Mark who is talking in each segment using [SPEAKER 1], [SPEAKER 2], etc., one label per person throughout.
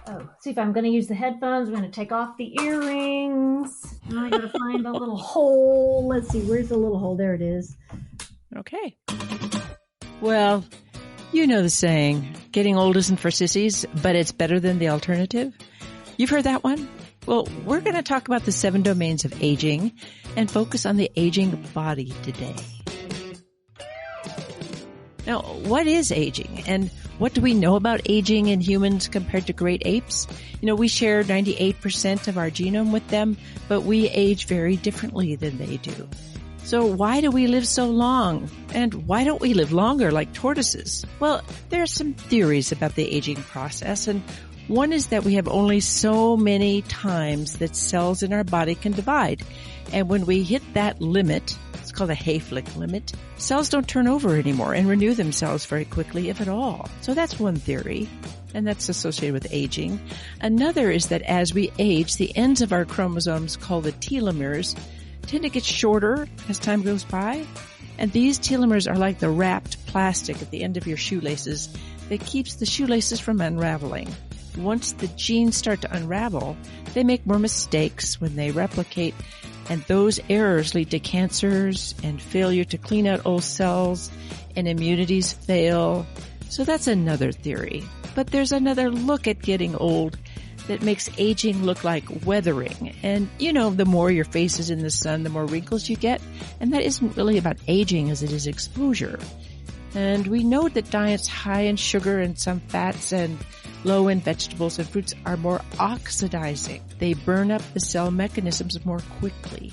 [SPEAKER 1] Oh, see if I'm going to use the headphones. I'm going to take off the earrings. Now I got to find the little hole. Let's see, where's the little hole? There it is.
[SPEAKER 2] Okay. Well, you know the saying, getting old isn't for sissies, but it's better than the alternative. You've heard that one? Well, we're going to talk about the 7 domains of aging and focus on the aging body today. Now, what is aging and what do we know about aging in humans compared to great apes? You know, we share 98% of our genome with them, but we age very differently than they do. So why do we live so long? And why don't we live longer like tortoises? Well, there are some theories about the aging process, and one is that we have only so many times that cells in our body can divide. And when we hit that limit, it's called a Hayflick limit, cells don't turn over anymore and renew themselves very quickly, if at all. So that's one theory, and that's associated with aging. Another is that as we age, the ends of our chromosomes, called the telomeres, tend to get shorter as time goes by. And these telomeres are like the wrapped plastic at the end of your shoelaces that keeps the shoelaces from unraveling. Once the genes start to unravel, they make more mistakes when they replicate, and those errors lead to cancers and failure to clean out old cells, and immunities fail. So that's another theory. But there's another look at getting old that makes aging look like weathering. And, you know, the more your face is in the sun, the more wrinkles you get. And that isn't really about aging as it is exposure. And we know that diets high in sugar and some fats and low in vegetables and fruits are more oxidizing. They burn up the cell mechanisms more quickly.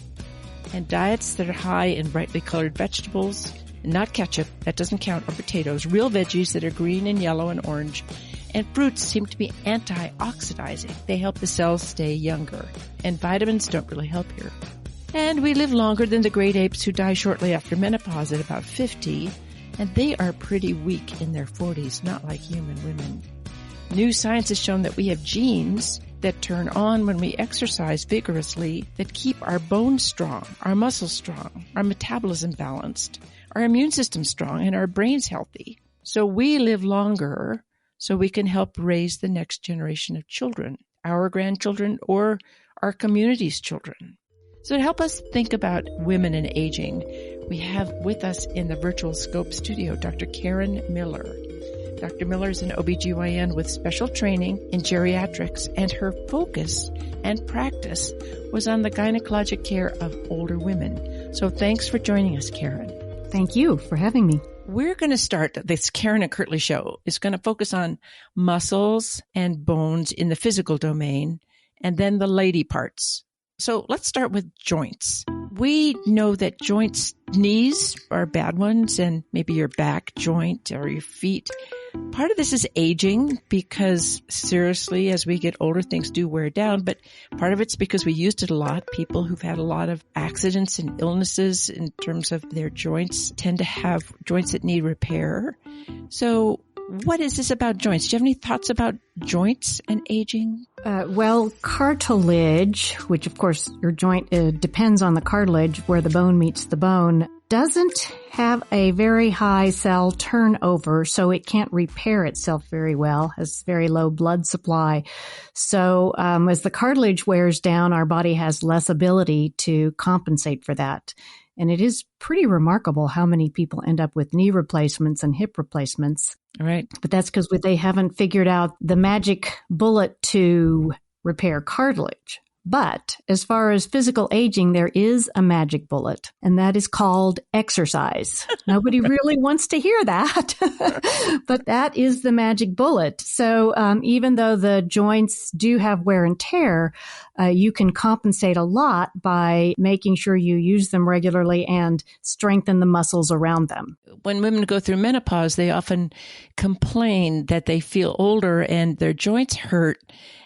[SPEAKER 2] And diets that are high in brightly colored vegetables, not ketchup, that doesn't count, or potatoes, real veggies that are green and yellow and orange, and fruits seem to be antioxidizing. They help the cells stay younger. And vitamins don't really help here. And we live longer than the great apes who die shortly after menopause at about 50, and they are pretty weak in their 40s, not like human women. New science has shown that we have genes that turn on when we exercise vigorously that keep our bones strong, our muscles strong, our metabolism balanced, our immune system strong, and our brains healthy. So we live longer so we can help raise the next generation of children, our grandchildren or our community's children. So to help us think about women and aging, we have with us in the virtual scope studio Dr. Karen Miller. Dr. Miller is an OBGYN with special training in geriatrics, and her focus and practice was on the gynecologic care of older women. So thanks for joining us, Karen.
[SPEAKER 1] Thank you for having me.
[SPEAKER 2] We're going to start this Karen and Kirtley show. It's going to focus on muscles and bones in the physical domain, and then the lady parts. So let's start with joints. We know that joints, knees are bad ones, and maybe your back joint or your feet. Part of this is aging because seriously, as we get older, things do wear down, but part of it's because we used it a lot. People who've had a lot of accidents and illnesses in terms of their joints tend to have joints that need repair. So what is this about joints? Do you have any thoughts about joints and aging?
[SPEAKER 1] Well, cartilage, which of course your joint depends on the cartilage where the bone meets the bone, doesn't have a very high cell turnover, so it can't repair itself very well, has very low blood supply. So as the cartilage wears down, our body has less ability to compensate for that. And it is pretty remarkable how many people end up with knee replacements and hip replacements.
[SPEAKER 2] Right.
[SPEAKER 1] But that's because they haven't figured out the magic bullet to repair cartilage. But as far as physical aging, there is a magic bullet, and that is called exercise. Nobody really wants to hear that, but that is the magic bullet. So even though the joints do have wear and tear, you can compensate a lot by making sure you use them regularly and strengthen the muscles around them.
[SPEAKER 2] When women go through menopause, they often complain that they feel older and their joints hurt.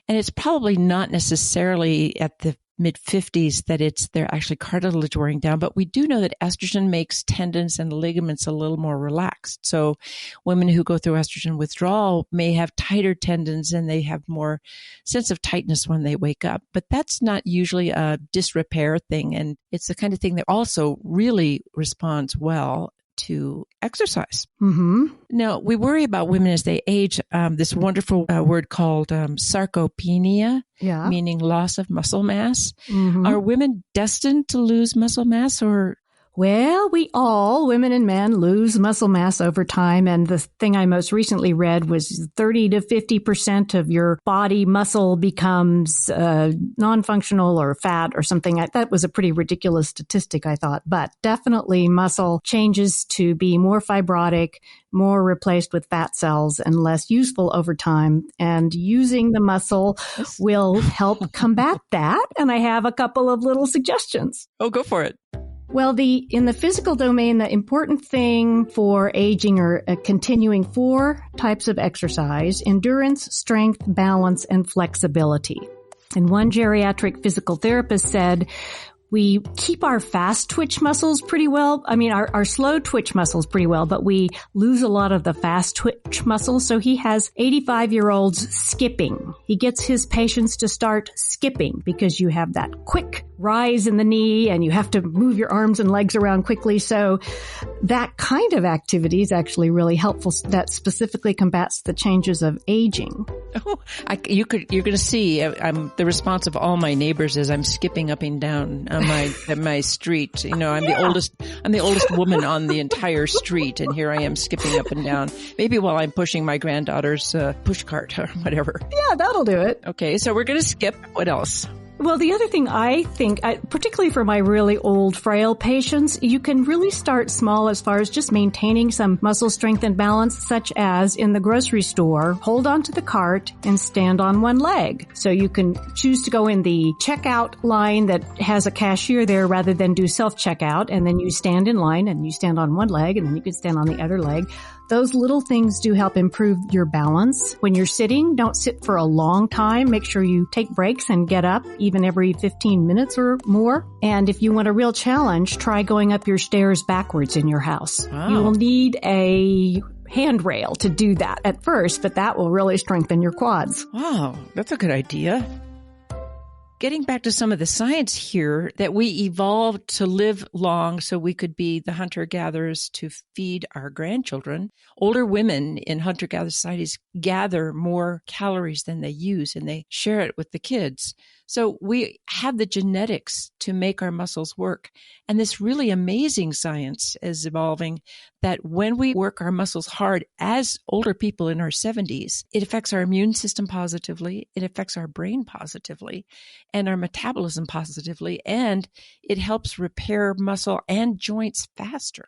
[SPEAKER 2] And it's probably not necessarily at the mid-50s that they're actually cartilage wearing down, but we do know that estrogen makes tendons and ligaments a little more relaxed. So women who go through estrogen withdrawal may have tighter tendons and they have more sense of tightness when they wake up. But that's not usually a disrepair thing. And it's the kind of thing that also really responds well to exercise.
[SPEAKER 1] Mm-hmm.
[SPEAKER 2] Now, we worry about women as they age. This wonderful word called sarcopenia,
[SPEAKER 1] Yeah.
[SPEAKER 2] meaning loss of muscle mass.
[SPEAKER 1] Mm-hmm.
[SPEAKER 2] Are women destined to lose muscle mass, or?
[SPEAKER 1] Well, we all, women and men, lose muscle mass over time. And the thing I most recently read was 30 to 50% of your body muscle becomes non-functional or fat or something. That was a pretty ridiculous statistic, I thought. But definitely muscle changes to be more fibrotic, more replaced with fat cells, and less useful over time. And using the muscle will help combat that. And I have a couple of little suggestions.
[SPEAKER 2] Oh, go for it.
[SPEAKER 1] Well, in the physical domain, the important thing for aging are continuing 4 types of exercise: endurance, strength, balance, and flexibility. And one geriatric physical therapist said, we keep our fast twitch muscles pretty well. I mean, our slow twitch muscles pretty well, but we lose a lot of the fast twitch muscles. So he has 85-year-olds skipping. He gets his patients to start skipping because you have that quick rise in the knee and you have to move your arms and legs around quickly. So that kind of activity is actually really helpful. That specifically combats the changes of aging.
[SPEAKER 2] Oh, you're going to see. The response of all my neighbors is I'm skipping up and down on my street. You know, I'm the oldest woman on the entire street, and here I am skipping up and down. Maybe while I'm pushing my granddaughter's push cart or whatever.
[SPEAKER 1] Yeah, that'll do it.
[SPEAKER 2] Okay, so we're going to skip. What else?
[SPEAKER 1] Well, the other thing I think, particularly for my really old, frail patients, you can really start small as far as just maintaining some muscle strength and balance, such as in the grocery store, hold on to the cart and stand on one leg. So you can choose to go in the checkout line that has a cashier there rather than do self-checkout, and then you stand in line and you stand on one leg and then you can stand on the other leg. Those little things do help improve your balance. When you're sitting, don't sit for a long time. Make sure you take breaks and get up even every 15 minutes or more. And if you want a real challenge, try going up your stairs backwards in your house.
[SPEAKER 2] Wow.
[SPEAKER 1] You will need a handrail to do that at first, but that will really strengthen your quads.
[SPEAKER 2] Wow, that's a good idea. Getting back to some of the science here, that we evolved to live long so we could be the hunter-gatherers to feed our grandchildren. Older women in hunter-gatherer societies gather more calories than they use, and they share it with the kids. So we have the genetics to make our muscles work. And this really amazing science is evolving that when we work our muscles hard as older people in our 70s, it affects our immune system positively, it affects our brain positively, and our metabolism positively, and it helps repair muscle and joints faster.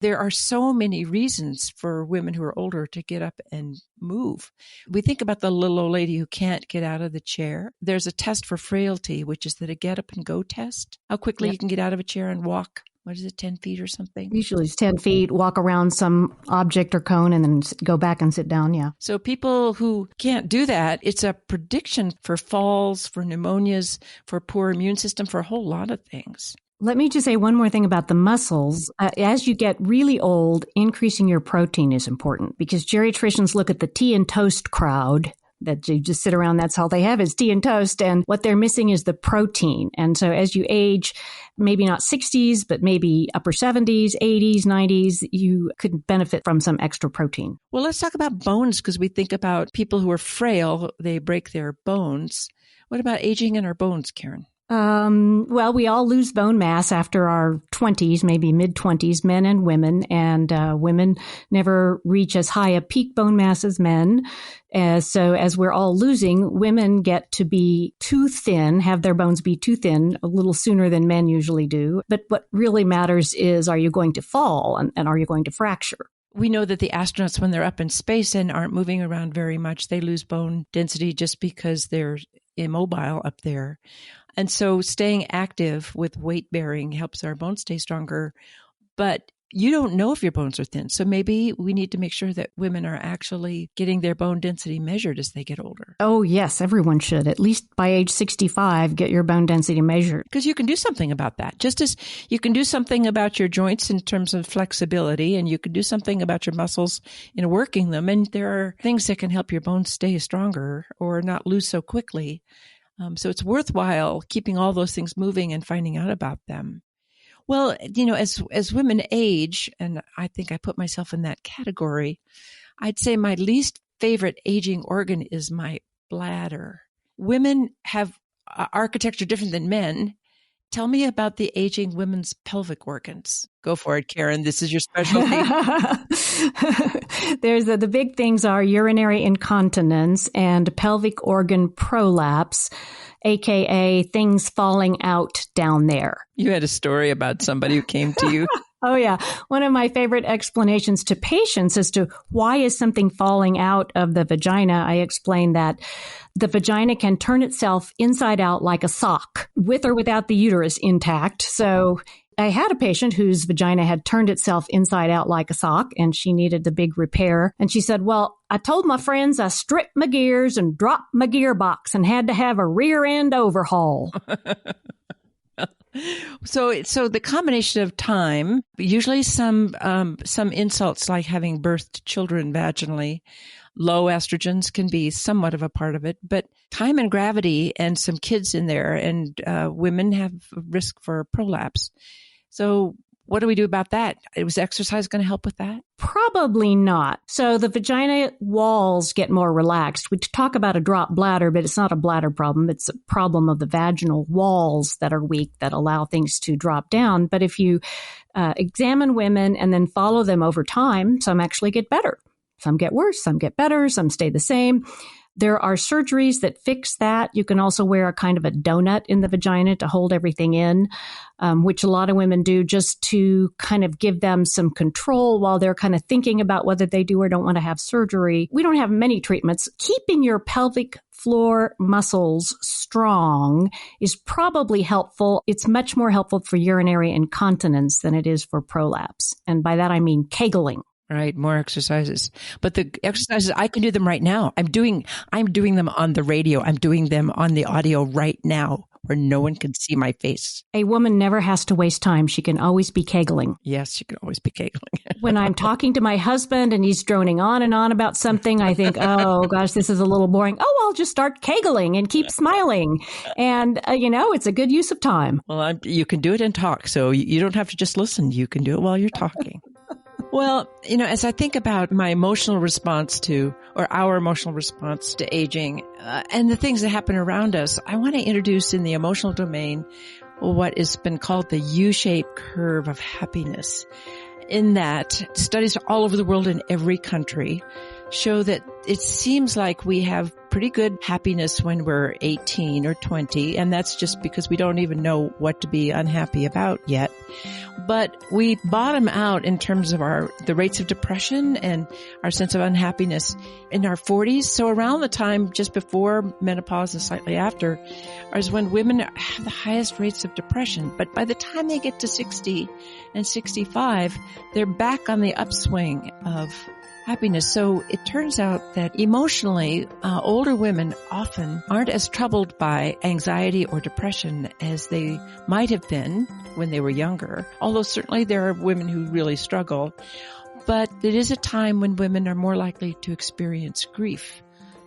[SPEAKER 2] There are so many reasons for women who are older to get up and move. We think about the little old lady who can't get out of the chair. There's a test for frailty, which is the get up and go test. How quickly you can get out of a chair and walk. What is it, 10 feet or something?
[SPEAKER 1] Usually it's 10 feet, walk around some object or cone and then go back and sit down, yeah.
[SPEAKER 2] So people who can't do that, it's a prediction for falls, for pneumonias, for poor immune system, for a whole lot of things.
[SPEAKER 1] Let me just say one more thing about the muscles. As you get really old, increasing your protein is important because geriatricians look at the tea and toast crowd that you just sit around. That's all they have is tea and toast. And what they're missing is the protein. And so as you age, maybe not 60s, but maybe upper 70s, 80s, 90s, you could benefit from some extra protein.
[SPEAKER 2] Well, let's talk about bones because we think about people who are frail, they break their bones. What about aging in our bones, Karen?
[SPEAKER 1] Well, we all lose bone mass after our 20s, maybe mid-20s, men and women, and women never reach as high a peak bone mass as men. So as we're all losing, women get to be too thin, have their bones be too thin a little sooner than men usually do. But what really matters is, are you going to fall and are you going to fracture?
[SPEAKER 2] We know that the astronauts, when they're up in space and aren't moving around very much, they lose bone density just because they're immobile up there. And so staying active with weight bearing helps our bones stay stronger. But you don't know if your bones are thin. So maybe we need to make sure that women are actually getting their bone density measured as they get older.
[SPEAKER 1] Oh, yes, everyone should. At least by age 65, get your bone density measured.
[SPEAKER 2] Because you can do something about that. Just as you can do something about your joints in terms of flexibility, and you can do something about your muscles in working them. And there are things that can help your bones stay stronger or not lose so quickly. So it's worthwhile keeping all those things moving and finding out about them. Well, as women age, and I think I put myself in that category, I'd say my least favorite aging organ is my bladder. Women have architecture different than men. Tell me about the aging women's pelvic organs. Go for it, Karen. This is your specialty.
[SPEAKER 1] There's the big things are urinary incontinence and pelvic organ prolapse, aka things falling out down there.
[SPEAKER 2] You had a story about somebody who came to you.
[SPEAKER 1] Oh, yeah. One of my favorite explanations to patients as to why is something falling out of the vagina, I explain that the vagina can turn itself inside out like a sock, with or without the uterus intact. So I had a patient whose vagina had turned itself inside out like a sock, and she needed the big repair. And she said, well, I told my friends I stripped my gears and dropped my gearbox and had to have a rear end overhaul.
[SPEAKER 2] So the combination of time, usually some insults like having birthed children vaginally, low estrogens can be somewhat of a part of it, but time and gravity and some kids in there, and women have risk for prolapse. So what do we do about that? Was exercise going to help with that?
[SPEAKER 1] Probably not. So the vagina walls get more relaxed. We talk about a dropped bladder, but it's not a bladder problem. It's a problem of the vaginal walls that are weak that allow things to drop down. But if you examine women and then follow them over time, some actually get better. Some get worse, some get better, some stay the same. There are surgeries that fix that. You can also wear a kind of a donut in the vagina to hold everything in, which a lot of women do just to kind of give them some control while they're kind of thinking about whether they do or don't want to have surgery. We don't have many treatments. Keeping your pelvic floor muscles strong is probably helpful. It's much more helpful for urinary incontinence than it is for prolapse. And by that, I mean kegling.
[SPEAKER 2] Right, more exercises. But the exercises, I can do them right now. I'm doing them on the radio. I'm doing them on the audio right now where no one can see my face.
[SPEAKER 1] A woman never has to waste time. She can always be kegling.
[SPEAKER 2] Yes, she can always be kegling.
[SPEAKER 1] When I'm talking to my husband and he's droning on and on about something, I think, oh gosh, this is a little boring. Oh, I'll just start kegling and keep smiling. And, it's a good use of time.
[SPEAKER 2] Well, you can do it and talk. So you don't have to just listen. You can do it while you're talking. Well, as I think about my emotional response to, or our emotional response to aging, and the things that happen around us, I want to introduce in the emotional domain what has been called the U-shaped curve of happiness. In that, studies all over the world in every country show that it seems like we have pretty good happiness when we're 18 or 20, and that's just because we don't even know what to be unhappy about yet. But we bottom out in terms of the rates of depression and our sense of unhappiness in our 40s. So around the time just before menopause and slightly after is when women have the highest rates of depression. But by the time they get to 60 and 65, they're back on the upswing of happiness. So it turns out that emotionally, older women often aren't as troubled by anxiety or depression as they might have been when they were younger. Although certainly there are women who really struggle. But it is a time when women are more likely to experience grief.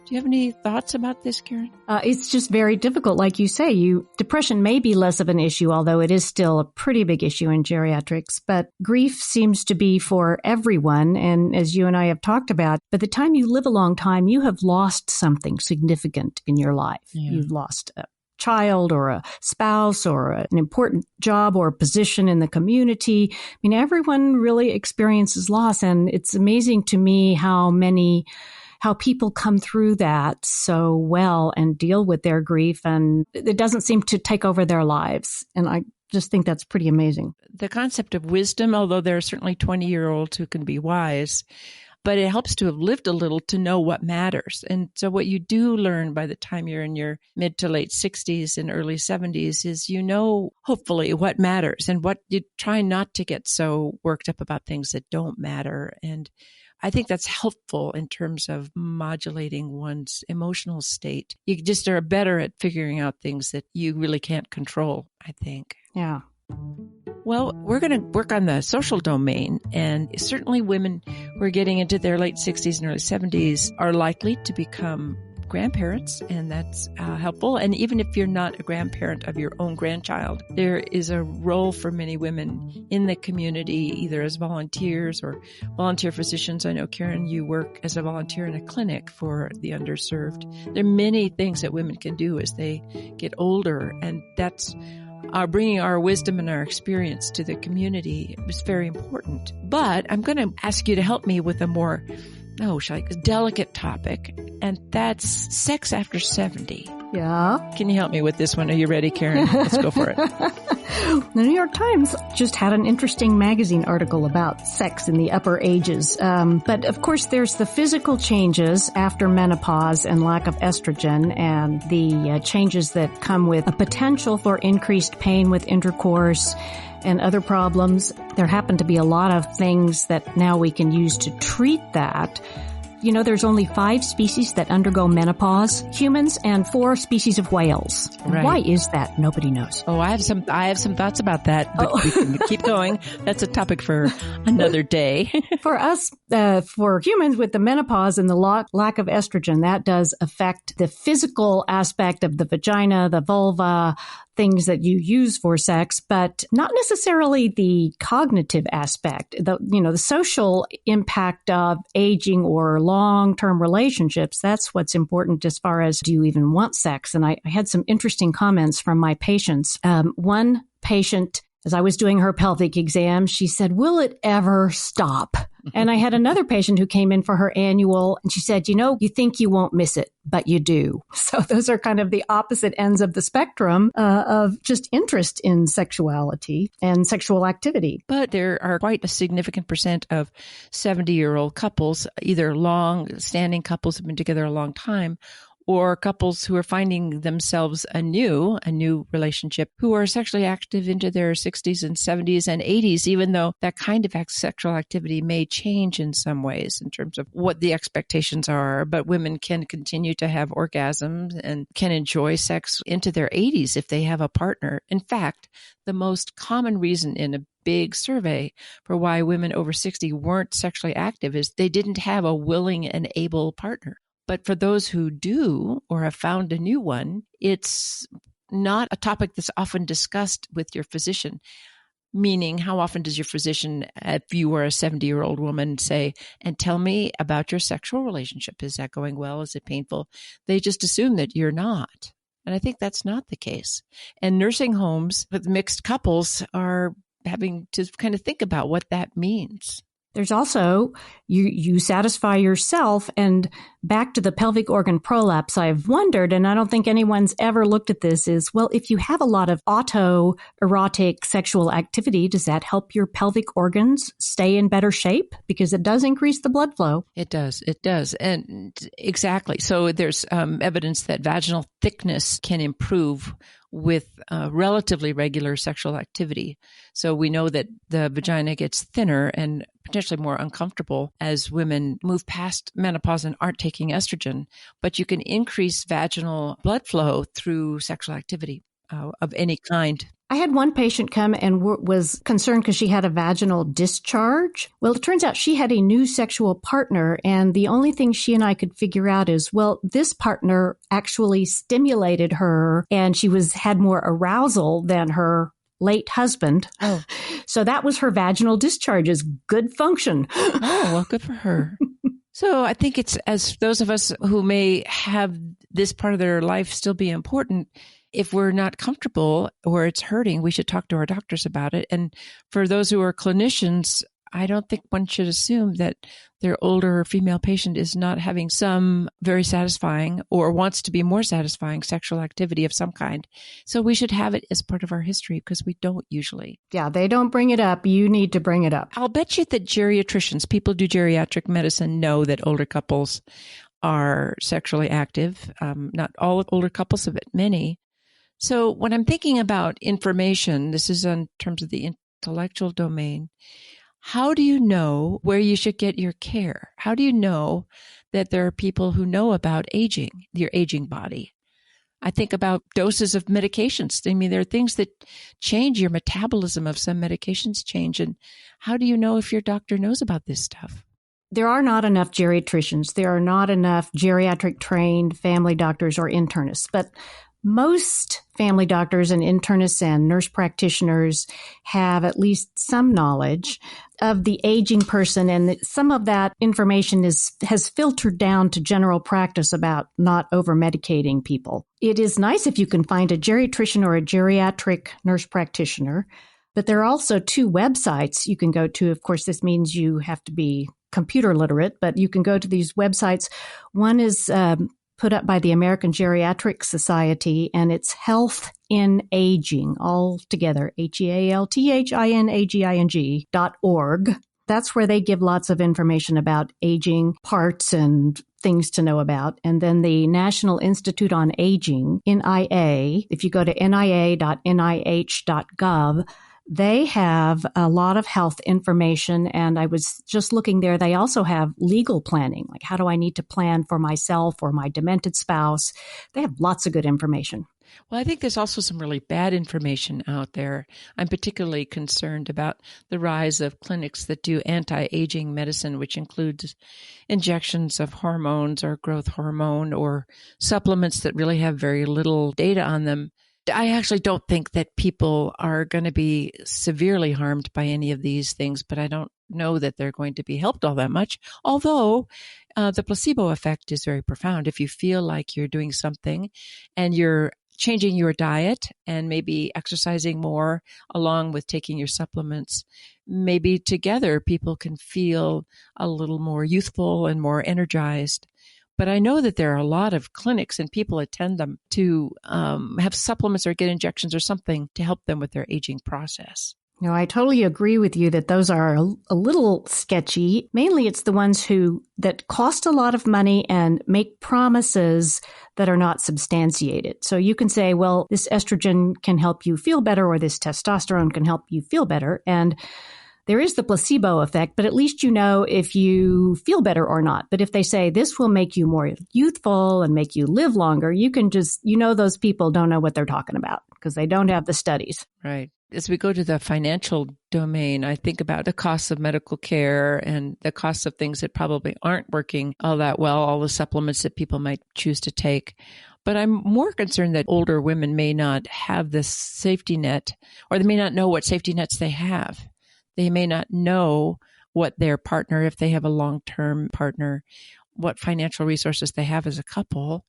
[SPEAKER 2] Do you have any thoughts about this, Karen?
[SPEAKER 1] It's just very difficult. Like you say, depression may be less of an issue, although it is still a pretty big issue in geriatrics. But grief seems to be for everyone. And as you and I have talked about, by the time you live a long time, you have lost something significant in your life. Yeah. You've lost a child or a spouse or an important job or position in the community. I mean, everyone really experiences loss. And it's amazing to me how people come through that so well and deal with their grief, and it doesn't seem to take over their lives. And I just think that's pretty amazing.
[SPEAKER 2] The concept of wisdom, although there are certainly 20-year-olds who can be wise, but it helps to have lived a little to know what matters. And so what you do learn by the time you're in your mid to late 60s and early 70s is, hopefully what matters, and what you try not to get so worked up about things that don't matter. And I think that's helpful in terms of modulating one's emotional state. You just are better at figuring out things that you really can't control, I think.
[SPEAKER 1] Yeah.
[SPEAKER 2] Well, we're going to work on the social domain, and certainly women who are getting into their late 60s and early 70s are likely to become grandparents, and that's helpful. And even if you're not a grandparent of your own grandchild, there is a role for many women in the community, either as volunteers or volunteer physicians. I know, Karen, you work as a volunteer in a clinic for the underserved. There are many things that women can do as they get older, and that's bringing our wisdom and our experience to the community is very important. But I'm going to ask you to help me with a more delicate topic, and that's sex after 70.
[SPEAKER 1] Yeah.
[SPEAKER 2] Can you help me with this one? Are you ready, Karen? Let's go for it.
[SPEAKER 1] The New York Times just had an interesting magazine article about sex in the upper ages. But of course, there's the physical changes after menopause and lack of estrogen, and the changes that come with a potential for increased pain with intercourse and other problems. There happen to be a lot of things that now we can use to treat that. You know, there's only 5 species that undergo menopause, humans, and 4 species of whales.
[SPEAKER 2] Right.
[SPEAKER 1] Why is that? Nobody knows.
[SPEAKER 2] Oh, I have some thoughts about that, but we can keep going. That's a topic for another day.
[SPEAKER 1] For us, for humans with the menopause and the lack of estrogen, that does affect the physical aspect of the vagina, the vulva, things that you use for sex, but not necessarily the cognitive aspect. The social impact of aging or long-term relationships, that's what's important as far as, do you even want sex? And I had some interesting comments from my patients. One patient, as I was doing her pelvic exam, she said, "Will it ever stop?" And I had another patient who came in for her annual, and she said, "You think you won't miss it, but you do." So those are kind of the opposite ends of the spectrum of just interest in sexuality and sexual activity.
[SPEAKER 2] But there are quite a significant percent of 70-year-old couples, either long-standing couples who've been together a long time, or couples who are finding themselves a new relationship, who are sexually active into their 60s and 70s and 80s, even though that kind of sexual activity may change in some ways in terms of what the expectations are. But women can continue to have orgasms and can enjoy sex into their 80s if they have a partner. In fact, the most common reason in a big survey for why women over 60 weren't sexually active is they didn't have a willing and able partner. But for those who do or have found a new one, it's not a topic that's often discussed with your physician. Meaning, how often does your physician, if you were a 70-year-old woman, say, "And tell me about your sexual relationship. Is that going well? Is it painful?" They just assume that you're not. And I think that's not the case. And nursing homes with mixed couples are having to kind of think about what that means.
[SPEAKER 1] There's also, you satisfy yourself, and back to the pelvic organ prolapse, I've wondered, and I don't think anyone's ever looked at this, is, well, if you have a lot of autoerotic sexual activity, does that help your pelvic organs stay in better shape? Because it does increase the blood flow.
[SPEAKER 2] It does. And exactly. So there's evidence that vaginal thickness can improve with relatively regular sexual activity. So we know that the vagina gets thinner and potentially more uncomfortable as women move past menopause and aren't taking estrogen, but you can increase vaginal blood flow through sexual activity of any kind.
[SPEAKER 1] I had one patient come and was concerned because she had a vaginal discharge. Well, it turns out she had a new sexual partner, and the only thing she and I could figure out is, well, this partner actually stimulated her, and she had more arousal than her late husband.
[SPEAKER 2] Oh.
[SPEAKER 1] So that was her vaginal discharge's good function.
[SPEAKER 2] Oh, well, good for her. So I think it's, as those of us who may have this part of their life still be important, if we're not comfortable or it's hurting, we should talk to our doctors about it. And for those who are clinicians, I don't think one should assume that their older female patient is not having some very satisfying or wants to be more satisfying sexual activity of some kind. So we should have it as part of our history, because we don't usually.
[SPEAKER 1] Yeah, they don't bring it up. You need to bring it up.
[SPEAKER 2] I'll bet you that geriatricians, people who do geriatric medicine, know that older couples are sexually active. Not all older couples, but many. So when I'm thinking about information, this is in terms of the intellectual domain. How do you know where you should get your care? How do you know that there are people who know about aging, your aging body? I think about doses of medications. I mean, there are things that change your metabolism of some medications change. And how do you know if your doctor knows about this stuff?
[SPEAKER 1] There are not enough geriatricians. There are not enough geriatric trained family doctors or internists, but most family doctors and internists and nurse practitioners have at least some knowledge of the aging person, and some of that information has filtered down to general practice about not over-medicating people. It is nice if you can find a geriatrician or a geriatric nurse practitioner, but there are also 2 websites you can go to. Of course, this means you have to be computer literate, but you can go to these websites. One is put up by the American Geriatric Society, and it's Health in Aging, all together, Healthinaging.org. That's where they give lots of information about aging parts and things to know about. And then the National Institute on Aging, NIA, if you go to nia.nih.gov, they have a lot of health information, and I was just looking there. They also have legal planning, like how do I need to plan for myself or my demented spouse? They have lots of good information.
[SPEAKER 2] Well, I think there's also some really bad information out there. I'm particularly concerned about the rise of clinics that do anti-aging medicine, which includes injections of hormones or growth hormone or supplements that really have very little data on them. I actually don't think that people are going to be severely harmed by any of these things, but I don't know that they're going to be helped all that much, although the placebo effect is very profound. If you feel like you're doing something and you're changing your diet and maybe exercising more along with taking your supplements, maybe together people can feel a little more youthful and more energized. But I know that there are a lot of clinics and people attend them to have supplements or get injections or something to help them with their aging process.
[SPEAKER 1] No, I totally agree with you that those are a little sketchy. Mainly it's the ones that cost a lot of money and make promises that are not substantiated. So you can say, well, this estrogen can help you feel better, or this testosterone can help you feel better. And there is the placebo effect, but at least you know if you feel better or not. But if they say this will make you more youthful and make you live longer, you can just, those people don't know what they're talking about because they don't have the studies.
[SPEAKER 2] Right. As we go to the financial domain, I think about the costs of medical care and the costs of things that probably aren't working all that well, all the supplements that people might choose to take. But I'm more concerned that older women may not have this safety net, or they may not know what safety nets they have. They may not know what their partner, if they have a long-term partner, what financial resources they have as a couple.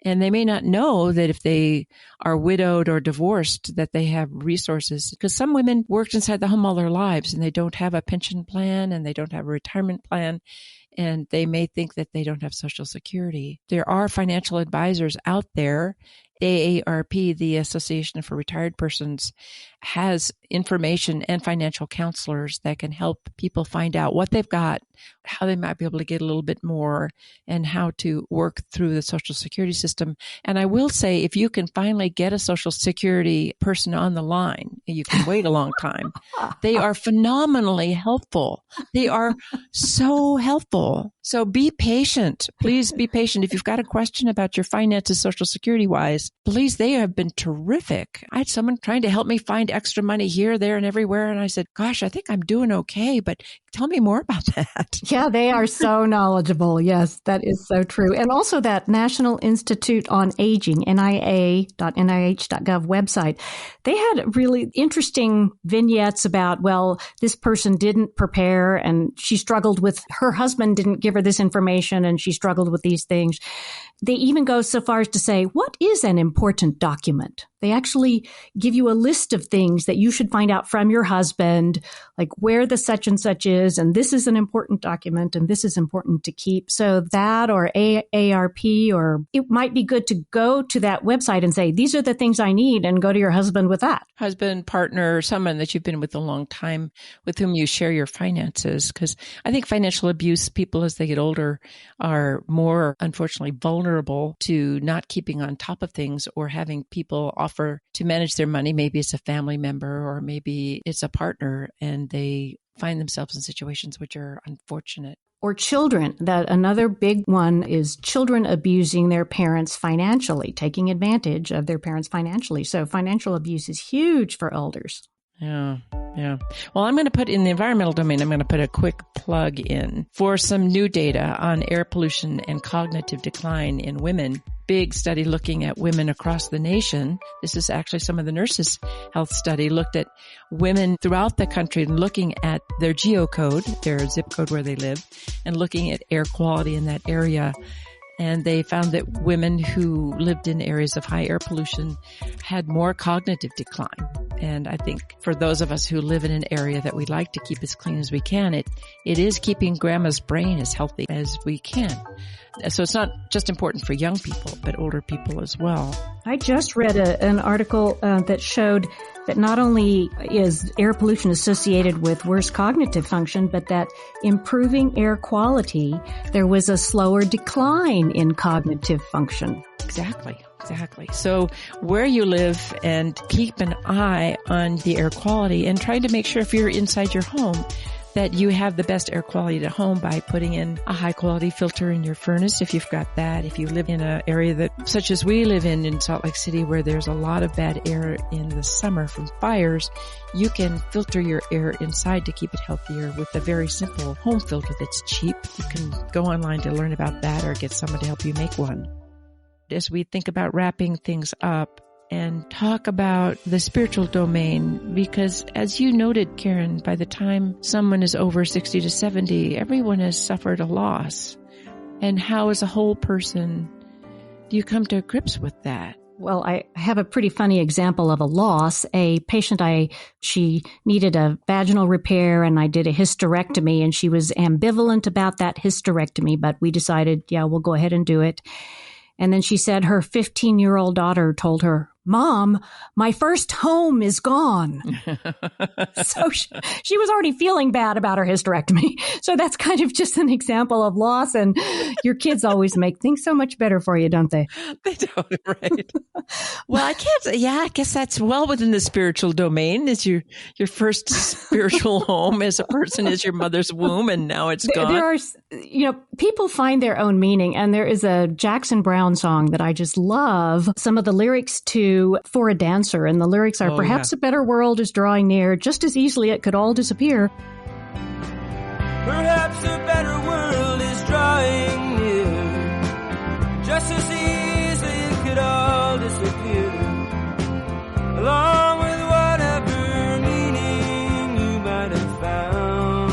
[SPEAKER 2] And they may not know that if they are widowed or divorced, that they have resources. Because some women worked inside the home all their lives and they don't have a pension plan and they don't have a retirement plan. And they may think that they don't have Social Security. There are financial advisors out there. AARP, the Association for Retired Persons, has information and financial counselors that can help people find out what they've got, how they might be able to get a little bit more, and how to work through the Social Security system. And I will say, if you can finally get a Social Security person on the line, you can wait a long time. They are phenomenally helpful. They are so helpful. So be patient. Please be patient. If you've got a question about your finances, Social Security wise, please, they have been terrific. I had someone trying to help me find extra money here, there, and everywhere. And I said, gosh, I think I'm doing okay, but tell me more about that.
[SPEAKER 1] Yeah, they are so knowledgeable. Yes, that is so true. And also that National Institute on Aging, nia.nih.gov website, they had really interesting vignettes about, well, this person didn't prepare and she struggled with, her husband didn't give her this information and she struggled with these things. They even go so far as to say, what is an important document? They actually give you a list of things that you should find out from your husband, like where the such and such is, and this is an important document, and this is important to keep. So that, or AARP, or it might be good to go to that website and say, these are the things I need, and go to your husband with that.
[SPEAKER 2] Husband, partner, someone that you've been with a long time, with whom you share your finances. Because I think financial abuse, people as they get older are more, unfortunately, vulnerable to not keeping on top of things or having people offer to manage their money. Maybe it's a family member or maybe it's a partner, and they find themselves in situations which are unfortunate.
[SPEAKER 1] Or children. That another big one is children abusing their parents financially, taking advantage of their parents financially. So financial abuse is huge for elders.
[SPEAKER 2] Yeah. Yeah. Well, I'm going to put in the environmental domain, I'm going to put a quick plug in for some new data on air pollution and cognitive decline in women. Big study looking at women across the nation. This is actually some of the nurses' health study looked at women throughout the country and looking at their geocode, their zip code where they live, and looking at air quality in that area. And they found that women who lived in areas of high air pollution had more cognitive decline. And I think for those of us who live in an area that we like to keep as clean as we can, it is keeping grandma's brain as healthy as we can. So it's not just important for young people, but older people as well.
[SPEAKER 1] I just read an article that showed that not only is air pollution associated with worse cognitive function, but that improving air quality, there was a slower decline in cognitive function.
[SPEAKER 2] Exactly. So where you live, and keep an eye on the air quality and try to make sure if you're inside your home that you have the best air quality at home by putting in a high quality filter in your furnace if you've got that. If you live in an area that, such as we live in Salt Lake City, where there's a lot of bad air in the summer from fires, you can filter your air inside to keep it healthier with a very simple home filter that's cheap. You can go online to learn about that or get someone to help you make one. As we think about wrapping things up and talk about the spiritual domain, because as you noted, Karen, by the time someone is over 60 to 70, everyone has suffered a loss. And how, as a whole person, do you come to grips with that?
[SPEAKER 1] Well, I have a pretty funny example of a loss. A patient, she needed a vaginal repair, and I did a hysterectomy, and she was ambivalent about that hysterectomy, but we decided, yeah, we'll go ahead and do it. And then she said her 15-year-old daughter told her, "Mom, my first home is gone." So she was already feeling bad about her hysterectomy. So that's kind of just an example of loss. And your kids always make things so much better for you, don't they?
[SPEAKER 2] They don't, right? Well, I guess that's well within the spiritual domain. Is your first spiritual home as a person is your mother's womb, and now it's gone.
[SPEAKER 1] There are, people find their own meaning. And there is a Jackson Browne song that I just love. Some of the lyrics to For a Dancer, and the lyrics are, perhaps a better world is drawing near, just as easily it could all disappear.
[SPEAKER 3] Perhaps a better world is drawing near, just as easily it could all disappear, along with whatever meaning you might have found.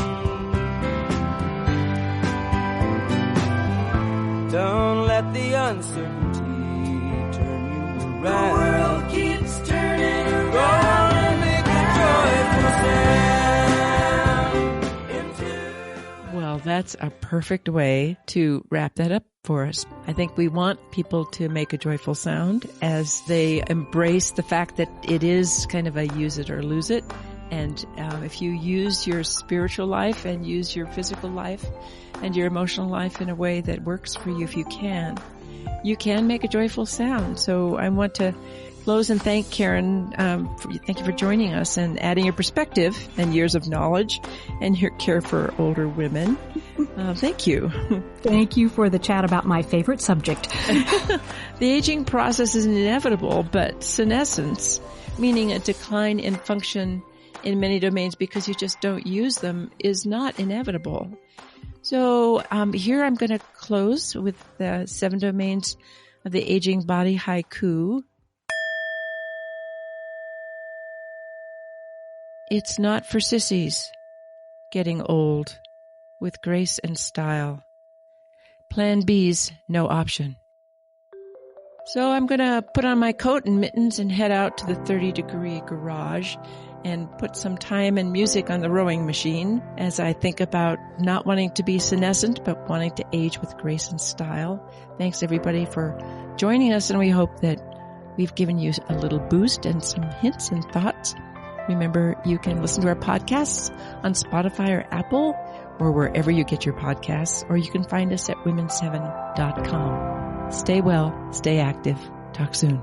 [SPEAKER 3] Don't let the uncertainty the world keeps turning around and make a joyful sound.
[SPEAKER 2] Well, that's a perfect way to wrap that up for us. I think we want people to make a joyful sound as they embrace the fact that it is kind of a use it or lose it. And if you use your spiritual life and use your physical life and your emotional life in a way that works for you, if you can make a joyful sound. So I want to close and thank Karen. Thank you for joining us and adding your perspective and years of knowledge and your care for older women. Thank you.
[SPEAKER 1] Thank you for the chat about my favorite subject.
[SPEAKER 2] The aging process is inevitable, but senescence, meaning a decline in function in many domains because you just don't use them, is not inevitable. So here I'm going to close with the 7 domains of the aging body haiku. It's not for sissies, getting old, with grace and style. Plan B's no option. So I'm going to put on my coat and mittens and head out to the 30-degree garage and put some time and music on the rowing machine as I think about not wanting to be senescent, but wanting to age with grace and style. Thanks everybody for joining us, and we hope that we've given you a little boost and some hints and thoughts. Remember, you can listen to our podcasts on Spotify or Apple or wherever you get your podcasts, or you can find us at women7.com. Stay well, stay active. Talk soon.